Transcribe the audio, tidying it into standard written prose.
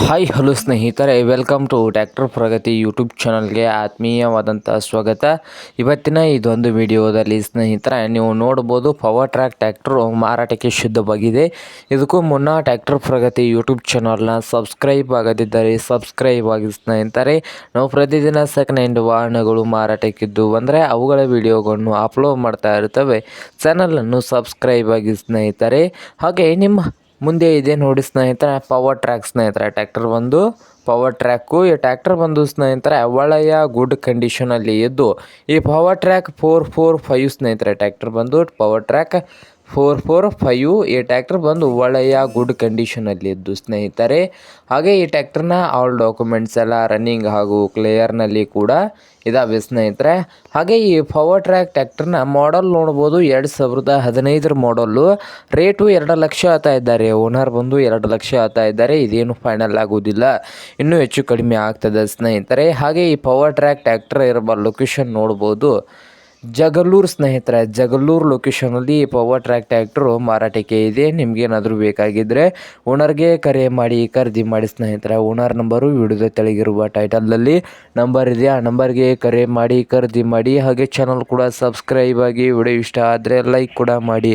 Hi hello ಸ್ನೇಹಿತರೆ, welcome to tractor Pragati YouTube ಚಾನಲ್ಗೆ ಆತ್ಮೀಯವಾದಂಥ ಸ್ವಾಗತ. ಇವತ್ತಿನ ಇದೊಂದು ವಿಡಿಯೋದಲ್ಲಿ ಸ್ನೇಹಿತರೆ ನೀವು ನೋಡ್ಬೋದು ಪವರ್ ಟ್ರ್ಯಾಕ್ ಟ್ರ್ಯಾಕ್ಟರು ಮಾರಾಟಕ್ಕೆ ಶುದ್ಧವಾಗಿದೆ. ಇದಕ್ಕೂ ಮುನ್ನ ಟ್ರ್ಯಾಕ್ಟರ್ ಪ್ರಗತಿ ಯೂಟ್ಯೂಬ್ ಚಾನಲ್ನ ಸಬ್ಸ್ಕ್ರೈಬ್ ಆಗದಿದ್ದರೆ ಸಬ್ಸ್ಕ್ರೈಬ್ ಆಗಿ ಸ್ನೇಹಿತರೆ. ನಾವು ಪ್ರತಿದಿನ ಸೆಕೆಂಡ್ ಹ್ಯಾಂಡ್ ವಾಹನಗಳು ಮಾರಾಟಕ್ಕಿದ್ದು ಅಂದರೆ ಅವುಗಳ ವಿಡಿಯೋಗಳನ್ನು ಅಪ್ಲೋಡ್ ಮಾಡ್ತಾ ಇರ್ತವೆ. ಚಾನಲನ್ನು ಸಬ್ಸ್ಕ್ರೈಬ್ ಆಗಿ ಸ್ನೇಹಿತರೆ. ಹಾಗೆ ನಿಮ್ಮ ಮುಂದೆ ಇದೆ ನೋಡಿ ಸ್ನೇಹಿತರೆ, ಪವರ್ ಟ್ರ್ಯಾಕ್ ಸ್ನೇಹಿತರೆ. ಟ್ರ್ಯಾಕ್ಟರ್ ಬಂದು ಪವರ್ ಟ್ರ್ಯಾಕು. ಈ ಟ್ರ್ಯಾಕ್ಟರ್ ಬಂದು ಸ್ನೇಹಿತರೆ ಒಳ್ಳೆಯ ಗುಡ್ ಕಂಡೀಷನಲ್ಲಿ ಇದ್ದು, ಈ ಪವರ್ ಟ್ರ್ಯಾಕ್ 445 ಸ್ನೇಹಿತರೆ. ಟ್ರ್ಯಾಕ್ಟರ್ ಬಂದು ಪವರ್ ಟ್ರ್ಯಾಕ್ 445. ಈ ಟ್ರ್ಯಾಕ್ಟರ್ ಬಂದು ಒಳ್ಳೆಯ ಗುಡ್ ಕಂಡೀಷನಲ್ಲಿ ಇದ್ದು ಸ್ನೇಹಿತರೆ. ಹಾಗೆ ಈ ಟ್ರ್ಯಾಕ್ಟರ್ನ ಆಲ್ ಡಾಕ್ಯುಮೆಂಟ್ಸ್ ಎಲ್ಲ ರನ್ನಿಂಗ್ ಹಾಗೂ ಕ್ಲಿಯರ್ನಲ್ಲಿ ಕೂಡ ಇದಾವೆ ಸ್ನೇಹಿತರೆ. ಹಾಗೆ ಈ ಪವರ್ ಟ್ರ್ಯಾಕ್ ಟ್ರ್ಯಾಕ್ಟರ್ನ ಮಾಡಲ್ ನೋಡ್ಬೋದು, 2015 ಮಾಡಲ್ಲು. ರೇಟು 2 ಲಕ್ಷ ಆಗ್ತಾ ಇದ್ದಾರೆ. ಓನರ್ ಬಂದು 2 ಲಕ್ಷ ಆಗ್ತಾ ಇದ್ದಾರೆ. ಇದೇನು ಫೈನಲ್ ಆಗೋದಿಲ್ಲ, ಇನ್ನೂ ಹೆಚ್ಚು ಕಡಿಮೆ ಆಗ್ತದೆ ಸ್ನೇಹಿತರೆ. ಹಾಗೆ ಈ ಪವರ್ ಟ್ರ್ಯಾಕ್ ಟ್ರ್ಯಾಕ್ಟರ್ ಇರುವ ಲೊಕೇಶನ್ ನೋಡ್ಬೋದು, ಜಗಳೂರು ಸ್ನೇಹಿತರೆ. ಜಗಳೂರು ಲೊಕೇಶನಲ್ಲಿ ಪವರ್ ಟ್ರ್ಯಾಕ್ ಟ್ರ್ಯಾಕ್ಟರು ಮಾರಾಟಕ್ಕೆ ಇದೆ. ನಿಮಗೇನಾದರೂ ಬೇಕಾಗಿದ್ದರೆ ಓನರ್ಗೆ ಕರೆ ಮಾಡಿ ಖರೀದಿ ಮಾಡಿ ಸ್ನೇಹಿತರೆ. ಓನರ್ ನಂಬರು ವಿಡಿಯೋದ ತೆಳಗಿರುವ ಟೈಟಲ್ನಲ್ಲಿ ನಂಬರ್ ಇದೆ, ಆ ನಂಬರ್ಗೆ ಕರೆ ಮಾಡಿ ಖರೀದಿ ಮಾಡಿ. ಹಾಗೆ ಚಾನಲ್ ಕೂಡ ಸಬ್ಸ್ಕ್ರೈಬ್ ಆಗಿ. ವಿಡಿಯೋ ಇಷ್ಟ ಆದರೆ ಲೈಕ್ ಕೂಡ ಮಾಡಿ.